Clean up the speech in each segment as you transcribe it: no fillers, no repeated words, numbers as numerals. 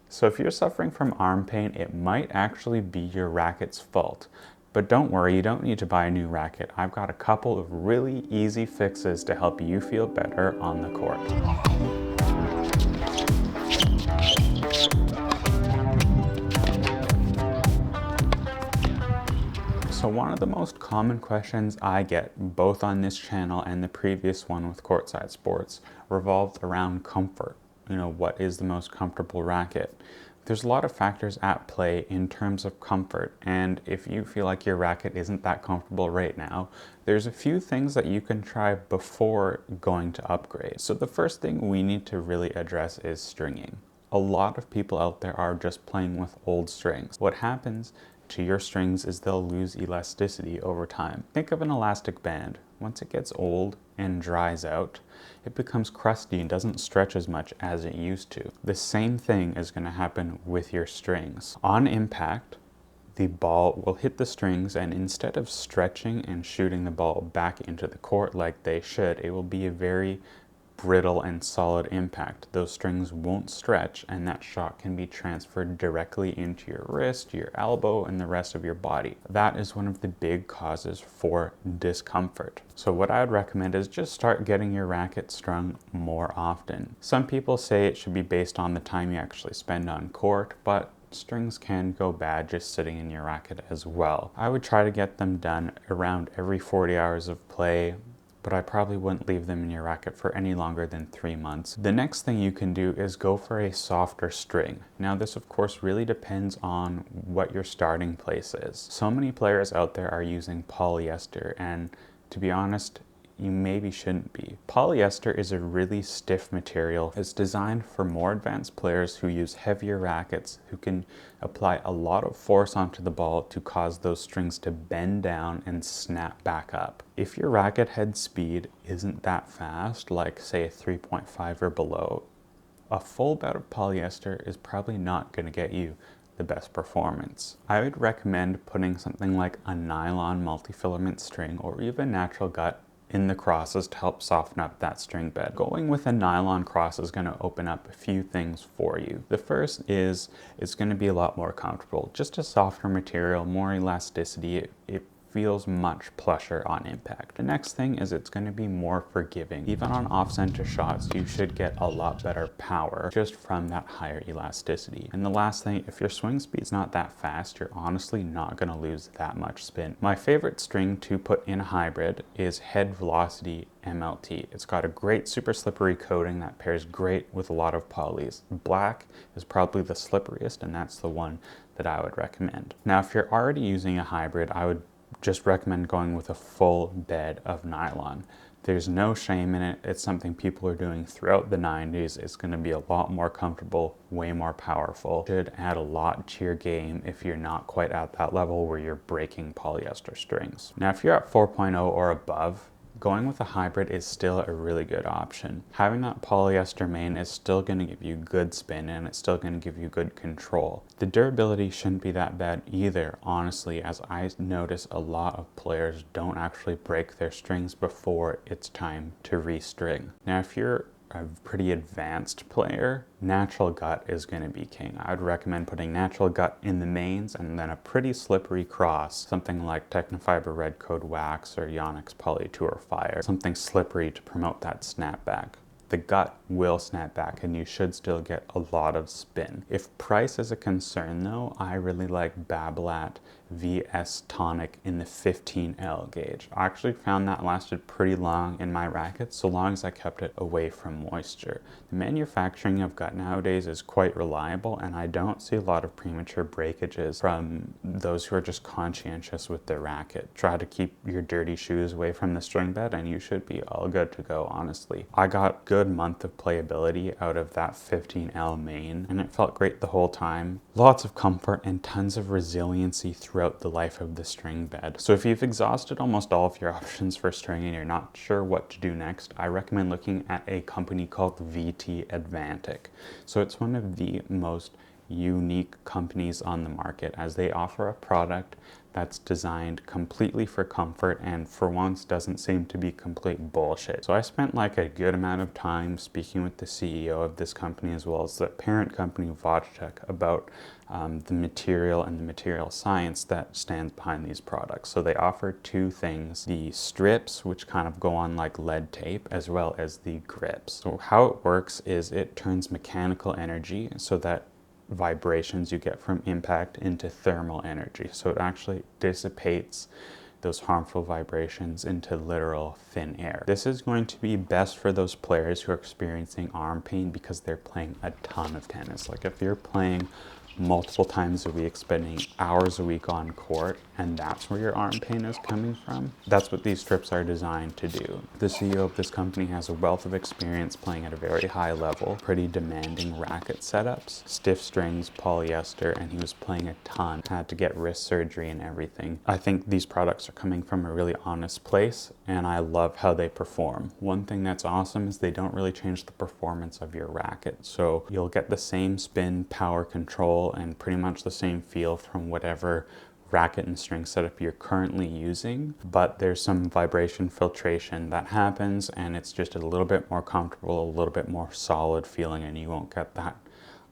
So if you're suffering from arm pain, it might actually be your racket's fault. But don't worry, you don't need to buy a new racket. I've got a couple of really easy fixes to help you feel better on the court. So one of the most common questions I get, both on this channel and the previous one with Courtside Sports, revolved around comfort. What is the most comfortable racket? There's a lot of factors at play in terms of comfort, and if you feel like your racket isn't that comfortable right now, there's a few things that you can try before going to upgrade. So the first thing we need to really address is stringing. A lot of people out there are just playing with old strings. What happens to your strings is they'll lose elasticity over time. Think of an elastic band. Once it gets old and dries out, it becomes crusty and doesn't stretch as much as it used to. The same thing is going to happen with your strings. On impact, the ball will hit the strings, and instead of stretching and shooting the ball back into the court like they should, it will be a very brittle and solid impact. Those strings won't stretch, and that shot can be transferred directly into your wrist, your elbow, and the rest of your body. That is one of the big causes for discomfort. So what I would recommend is just start getting your racket strung more often. Some people say it should be based on the time you actually spend on court, but strings can go bad just sitting in your racket as well. I would try to get them done around every 40 hours of play, but I probably wouldn't leave them in your racket for any longer than 3 months. The next thing you can do is go for a softer string. Now this of course really depends on what your starting place is. So many players out there are using polyester, and to be honest, you maybe shouldn't be. Polyester is a really stiff material. It's designed for more advanced players who use heavier rackets, who can apply a lot of force onto the ball to cause those strings to bend down and snap back up. If your racket head speed isn't that fast, like say a 3.5 or below, a full bout of polyester is probably not going to get you the best performance. I would recommend putting something like a nylon multi-filament string or even natural gut in the crosses to help soften up that string bed. Going with a nylon cross is going to open up a few things for you. The first is it's going to be a lot more comfortable. Just a softer material, more elasticity. It feels much plusher on impact. The next thing is it's going to be more forgiving. Even on off-center shots, you should get a lot better power just from that higher elasticity. And the last thing, if your swing speed's not that fast, you're honestly not going to lose that much spin. My favorite string to put in a hybrid is Head Velocity MLT. It's got a great super slippery coating that pairs great with a lot of polys. Black is probably the slipperiest, and that's the one that I would recommend. Now, if you're already using a hybrid, I would just recommend going with a full bed of nylon. There's no shame in it. It's something people are doing throughout the 90s. It's going to be a lot more comfortable, way more powerful. Should add a lot to your game if you're not quite at that level where you're breaking polyester strings. Now, if you're at 4.0 or above, going with a hybrid is still a really good option. Having that polyester main is still going to give you good spin, and it's still going to give you good control. The durability shouldn't be that bad either, honestly, as I notice a lot of players don't actually break their strings before it's time to restring. Now, if you're a pretty advanced player, natural gut is going to be king. I would recommend putting natural gut in the mains and then a pretty slippery cross, something like Technofiber Red Code Wax or Yonex Poly Tour Fire, something slippery to promote that snapback. The gut will snap back and you should still get a lot of spin. If price is a concern though, I really like Babolat VS Tonic in the 15L gauge. I actually found that lasted pretty long in my racket, so long as I kept it away from moisture. The manufacturing of gut nowadays is quite reliable, and I don't see a lot of premature breakages from those who are just conscientious with their racket. Try to keep your dirty shoes away from the string bed and you should be all good to go, honestly. I got good month of playability out of that 15L main, and it felt great the whole time. Lots of comfort and tons of resiliency throughout the life of the string bed. So if you've exhausted almost all of your options for string and you're not sure what to do next, I recommend looking at a company called VT Advantec. So it's one of the most unique companies on the market, as they offer a product that's designed completely for comfort and for once doesn't seem to be complete bullshit. So I spent like a good amount of time speaking with the CEO of this company as well as the parent company Advantec about the material and the material science that stands behind these products. So they offer two things: the strips, which kind of go on like lead tape, as well as the grips. So how it works is it turns mechanical energy, so that vibrations you get from impact, into thermal energy. So it actually dissipates those harmful vibrations into literal thin air. This is going to be best for those players who are experiencing arm pain because they're playing a ton of tennis. Like if you're playing multiple times a week, spending hours a week on court, and that's where your arm pain is coming from, that's what these strips are designed to do. The CEO of this company has a wealth of experience playing at a very high level, pretty demanding racket setups, stiff strings, polyester, and he was playing a ton, had to get wrist surgery and everything. I think these products are coming from a really honest place, and I love how they perform. One thing that's awesome is they don't really change the performance of your racket, so you'll get the same spin, power, control, and pretty much the same feel from whatever racket and string setup you're currently using, but there's some vibration filtration that happens and it's just a little bit more comfortable, a little bit more solid feeling, and you won't get that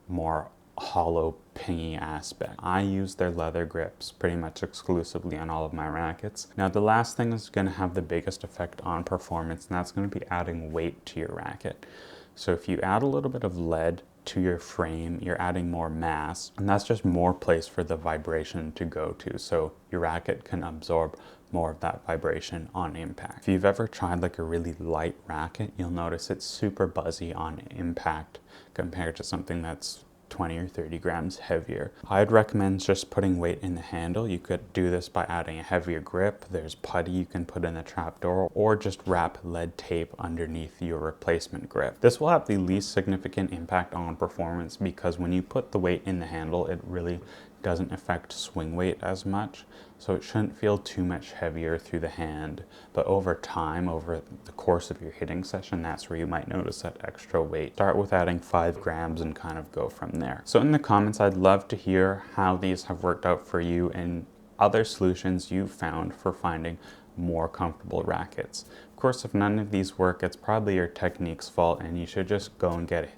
more hollow, pingy aspect. I use their leather grips pretty much exclusively on all of my rackets. Now the last thing is going to have the biggest effect on performance, and that's going to be adding weight to your racket. So if you add a little bit of lead to your frame, you're adding more mass, and that's just more place for the vibration to go to, so your racket can absorb more of that vibration on impact. If you've ever tried like a really light racket, you'll notice it's super buzzy on impact compared to something that's 20 or 30 grams heavier. I'd recommend just putting weight in the handle. You could do this by adding a heavier grip. There's putty you can put in the trapdoor, or just wrap lead tape underneath your replacement grip. This will have the least significant impact on performance because when you put the weight in the handle, it really doesn't affect swing weight as much, so it shouldn't feel too much heavier through the hand. But over time, over the course of your hitting session, that's where you might notice that extra weight. Start with adding 5 grams and kind of go from there. So in the comments, I'd love to hear how these have worked out for you and other solutions you've found for finding more comfortable rackets. Of course, if none of these work, it's probably your technique's fault and you should just go and get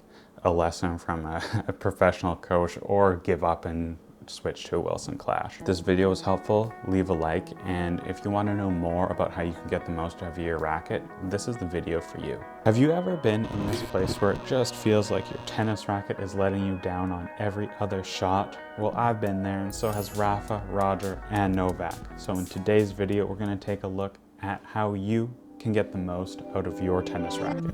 a lesson from a professional coach, or give up and switch to a Wilson Clash. If this video was helpful, leave a like, and if you want to know more about how you can get the most out of your racket, this is the video for you. Have you ever been in this place where it just feels like your tennis racket is letting you down on every other shot? Well, I've been there, and so has Rafa, Roger, and Novak. So in today's video, we're going to take a look at how you can get the most out of your tennis racket.